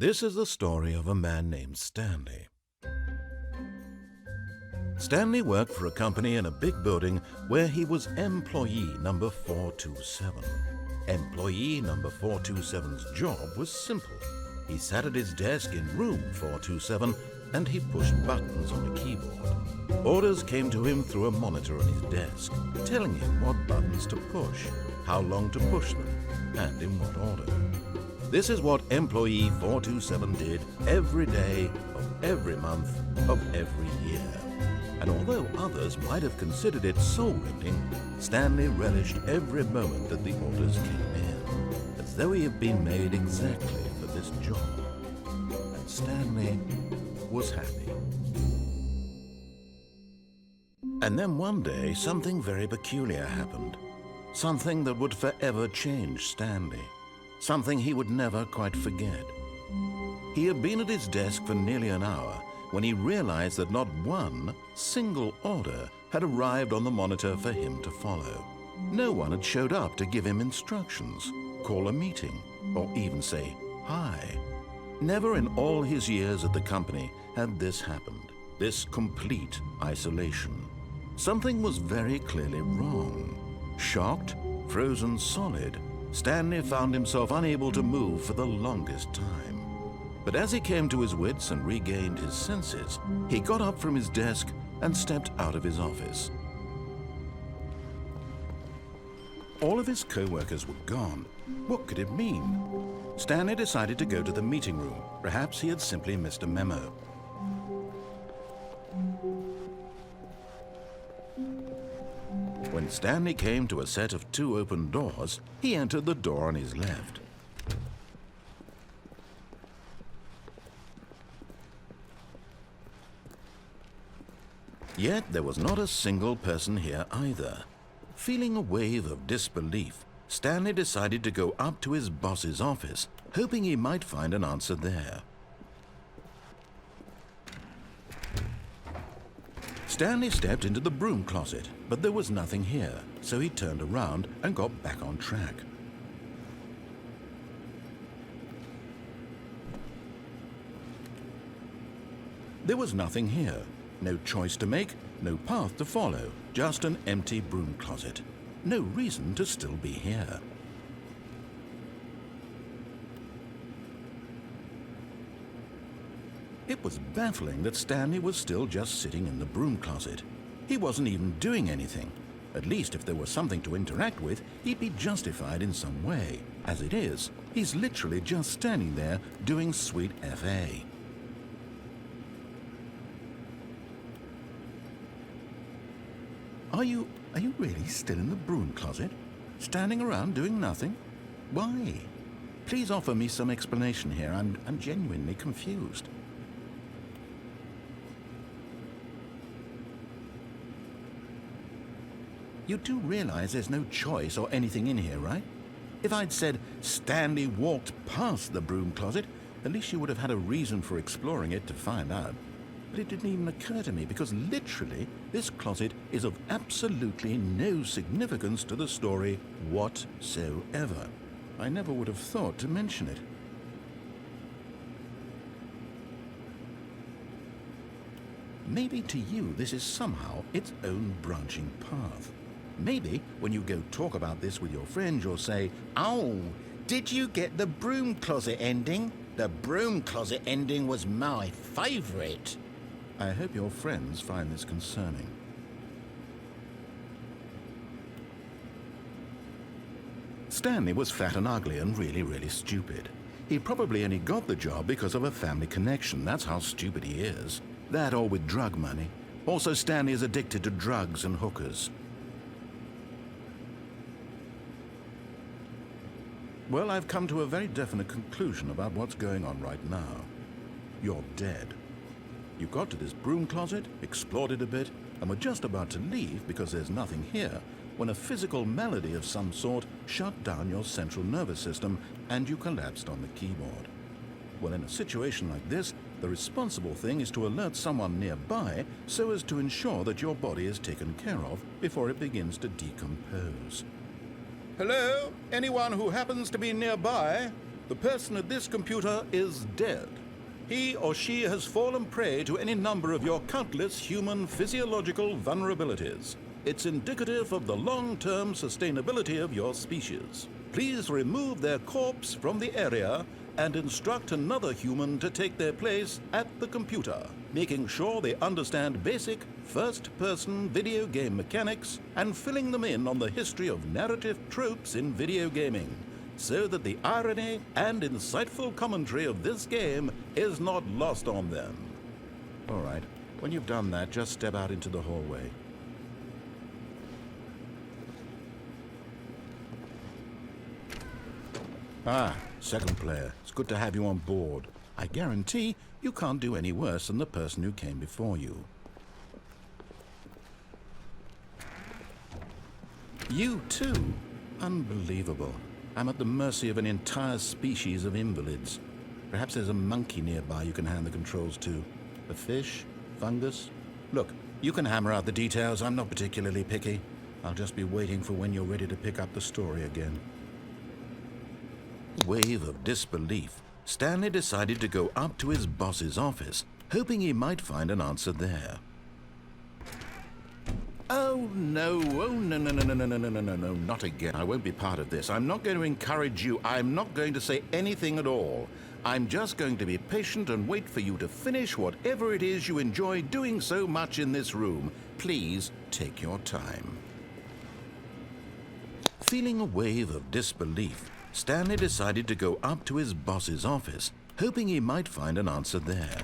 This is the story of a man named Stanley. Stanley worked for a company in a big building where he was employee number 427. Employee number 427's job was simple. He sat at his desk in room 427 and he pushed buttons on a keyboard. Orders came to him through a monitor on his desk, telling him what buttons to push, how long to push them, and in what order. This is what employee 427 did every day of every month of every year. And although others might have considered it soul-rending, Stanley relished every moment that the orders came in, as though he had been made exactly for this job. And Stanley was happy. And then one day, something very peculiar happened. Something that would forever change Stanley. Something he would never quite forget. He had been at his desk for nearly an hour when he realized that not one single order had arrived on the monitor for him to follow. No one had showed up to give him instructions, call a meeting, or even say hi. Never in all his years at the company had this happened, this complete isolation. Something was very clearly wrong. Shocked, frozen solid, Stanley found himself unable to move for the longest time. But as he came to his wits and regained his senses, he got up from his desk and stepped out of his office. All of his co-workers were gone. What could it mean? Stanley decided to go to the meeting room. Perhaps he had simply missed a memo. When Stanley came to a set of 2 open doors, he entered the door on his left. Yet there was not a single person here either. Feeling a wave of disbelief, Stanley decided to go up to his boss's office, hoping he might find an answer there. Stanley stepped into the broom closet, but there was nothing here, so he turned around and got back on track. There was nothing here. No choice to make, no path to follow, just an empty broom closet. No reason to still be here. It was baffling that Stanley was still just sitting in the broom closet. He wasn't even doing anything. At least if there was something to interact with, he'd be justified in some way. As it is, he's literally just standing there doing sweet FA. Are you really still in the broom closet? Standing around doing nothing? Why? Please offer me some explanation here. I'm genuinely confused. You do realize there's no choice or anything in here, right? If I'd said Stanley walked past the broom closet, at least you would have had a reason for exploring it to find out. But it didn't even occur to me because literally this closet is of absolutely no significance to the story whatsoever. I never would have thought to mention it. Maybe to you this is somehow its own branching path. Maybe when you go talk about this with your friends, you'll say, "Oh, did you get the broom closet ending? The broom closet ending was my favorite." I hope your friends find this concerning. Stanley was fat and ugly and really stupid. He probably only got the job because of a family connection. That's how stupid he is. That or with drug money. Also, Stanley is addicted to drugs and hookers. Well, I've come to a very definite conclusion about what's going on right now. You're dead. You got to this broom closet, explored it a bit, and were just about to leave because there's nothing here, when a physical malady of some sort shut down your central nervous system and you collapsed on the keyboard. Well, in a situation like this, the responsible thing is to alert someone nearby so as to ensure that your body is taken care of before it begins to decompose. Hello? Anyone who happens to be nearby? The person at this computer is dead. He or she has fallen prey to any number of your countless human physiological vulnerabilities. It's indicative of the long-term sustainability of your species. Please remove their corpse from the area and instruct another human to take their place at the computer, making sure they understand basic first-person video game mechanics and filling them in on the history of narrative tropes in video gaming, so that the irony and insightful commentary of this game is not lost on them. All right, when you've done that, just step out into the hallway. Ah, second player. It's good to have you on board. I guarantee you can't do any worse than the person who came before you. You too? Unbelievable. I'm at the mercy of an entire species of invalids. Perhaps there's a monkey nearby you can hand the controls to. A fish? Fungus? Look, you can hammer out the details. I'm not particularly picky. I'll just be waiting for when you're ready to pick up the story again. Wave of disbelief, Stanley decided to go up to his boss's office, hoping he might find an answer there. Oh, no, not again. I won't be part of this. I'm not going to encourage you. I'm not going to say anything at all. I'm just going to be patient and wait for you to finish whatever it is you enjoy doing so much in this room. Please take your time. Feeling a wave of disbelief, Stanley decided to go up to his boss's office, hoping he might find an answer there.